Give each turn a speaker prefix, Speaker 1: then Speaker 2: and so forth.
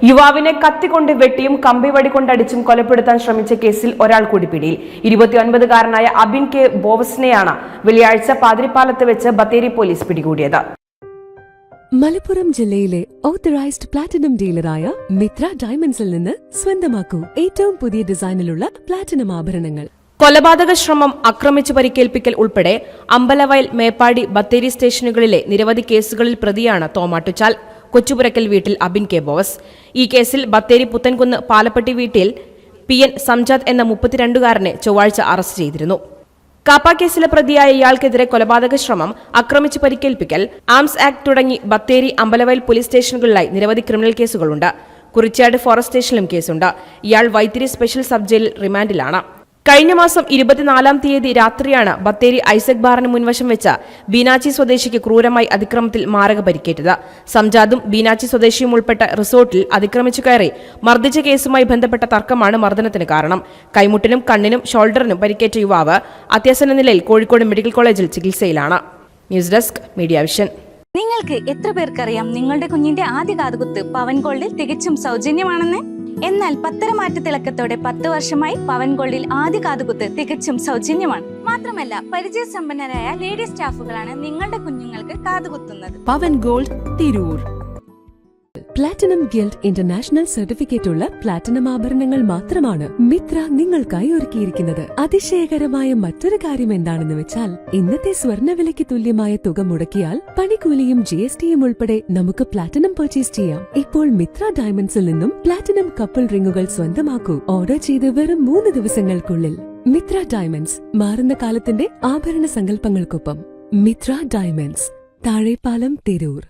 Speaker 1: യുവാവിനെ കത്തികൊണ്ട് വെട്ടിയും കമ്പിവടി കൊണ്ടടിച്ചും കൊലപ്പെടുത്താൻ ശ്രമിച്ച കേസിൽ ഒരാൾ കൂടി പിടിയിൽ. 29-കാരനായ അബിൻ കെ ബോവസിനെയാണ് വെള്ളിയാഴ്ച പാതിരിപ്പാലത്ത് വെച്ച് ബത്തേരി പോലീസ് പിടികൂടിയത്.
Speaker 2: മലപ്പുറം ജില്ലയിലെ ഓതറൈസ്ഡ് പ്ലാറ്റിനം ഡീലറായ മിത്ര ഡയമണ്ട്സിൽ നിന്ന് സ്വന്തമാക്കൂ ഏറ്റവും പുതിയ ഡിസൈനിലുള്ള പ്ലാറ്റിനം ആഭരണങ്ങൾ.
Speaker 1: കൊലപാതക ശ്രമം, ആക്രമിച്ചു പരിക്കേൽപ്പിക്കൽ ഉൾപ്പെടെ അമ്പലവയൽ, മേപ്പാടി, ബത്തേരി സ്റ്റേഷനുകളിലെ നിരവധി കേസുകളിൽ പ്രതിയാണ് തോമാട്ടുചാൽ കൊച്ചുപുരക്കൽ വീട്ടിൽ അബിൻ കെ ബോവസ്. ഈ കേസിൽ ബത്തേരി പുത്തൻകുന്ന് പാലപ്പെട്ടി വീട്ടിൽ PN സംജാദ് എന്ന 32-കാരനെ ചൊവ്വാഴ്ച അറസ്റ്റ് ചെയ്തിരുന്നു. കാപ്പ കേസിലെ പ്രതിയായ ഇയാൾക്കെതിരെ കൊലപാതക ശ്രമം, ആക്രമിച്ചു പരിക്കേൽപ്പിക്കൽ, ആംസ് ആക്ട് തുടങ്ങി ബത്തേരി, അമ്പലവയൽ പോലീസ് സ്റ്റേഷനുകളിലായി നിരവധി ക്രിമിനൽ കേസുകളുണ്ട്. കുറിച്യാട് ഫോറസ്റ്റ് സ്റ്റേഷനിലും കേസുണ്ട്. ഇയാൾ വൈത്തിരി സ്പെഷ്യൽ സബ് ജയിലിൽ റിമാൻഡിലാണ്. കഴിഞ്ഞ മാസം 24-ാം തീയതി രാത്രിയാണ് ബത്തേരി ഐസക് ബാറിന് മുൻവശം വെച്ച ബീനാച്ചി സ്വദേശിക്ക് ക്രൂരമായി അതിക്രമത്തിൽ മാരക പരിക്കേറ്റത്. സംജാദും ബീനാച്ചി സ്വദേശിയും ഉൾപ്പെട്ട റിസോർട്ടിൽ അതിക്രമിച്ചു കയറി മർദ്ദിച്ച കേസുമായി ബന്ധപ്പെട്ട തർക്കമാണ് മർദ്ദനത്തിന് കാരണം. കൈമുട്ടിനും കണ്ണിനും ഷോൾഡറിനും പരിക്കേറ്റ യുവാവ് അത്യാസന്ന നിലയിൽ കോഴിക്കോട് മെഡിക്കൽ കോളേജിൽ ചികിത്സയിലാണ്. News desk media vision.
Speaker 3: നിങ്ങൾക്ക് എത്ര പേർക്കറിയാം നിങ്ങളുടെ കുഞ്ഞിന്റെ ആദ്യ കാതുകുത്ത് പവൻ ഗോൾഡിൽ തികച്ചും സൗജന്യമാണെന്ന്? എന്നാൽ പത്തരമാറ്റ തിളക്കത്തോടെ 10 വർഷമായി പവൻ ഗോൾഡിൽ ആദ്യ കാതുകുത്ത് തികച്ചും സൗജന്യമാണ്. മാത്രമല്ല, പരിചയസമ്പന്നരായ ലേഡി സ്റ്റാഫുകളാണ് നിങ്ങളുടെ കുഞ്ഞുങ്ങൾക്ക് കാതുകുത്തുന്നത്.
Speaker 2: Pavan gold, Tirur. Platinum guild international certificate ഉള്ള പ്ലാറ്റിനം ആഭരണങ്ങൾ മാത്രമാണ് മിത്ര നിങ്ങൾക്കായി ഒരുക്കിയിരിക്കുന്നത്. അതിശയകരമായ മറ്റൊരു കാര്യം എന്താണെന്ന് വെച്ചാൽ, ഇന്നത്തെ സ്വർണ്ണവിലയ്ക്ക് തുല്യമായ തുക മുടക്കിയാൽ പണിക്കൂലിയും GSTയും ഉൾപ്പെടെ നമുക്ക് പ്ലാറ്റിനം പർച്ചേസ് ചെയ്യാം. ഇപ്പോൾ മിത്ര ഡയമണ്ട്സിൽ നിന്നും പ്ലാറ്റിനം കപ്പിൾ റിങ്ങുകൾ സ്വന്തമാക്കൂ. ഓർഡർ ചെയ്ത് വെറും 3 ദിവസങ്ങൾക്കുള്ളിൽ. മിത്ര ഡയമണ്ട്സ്, മാറുന്ന കാലത്തിന്റെ ആഭരണ സങ്കല്പങ്ങൾക്കൊപ്പം. മിത്ര ഡയമണ്ട്സ്, താഴെപ്പാലം, തിരൂർ.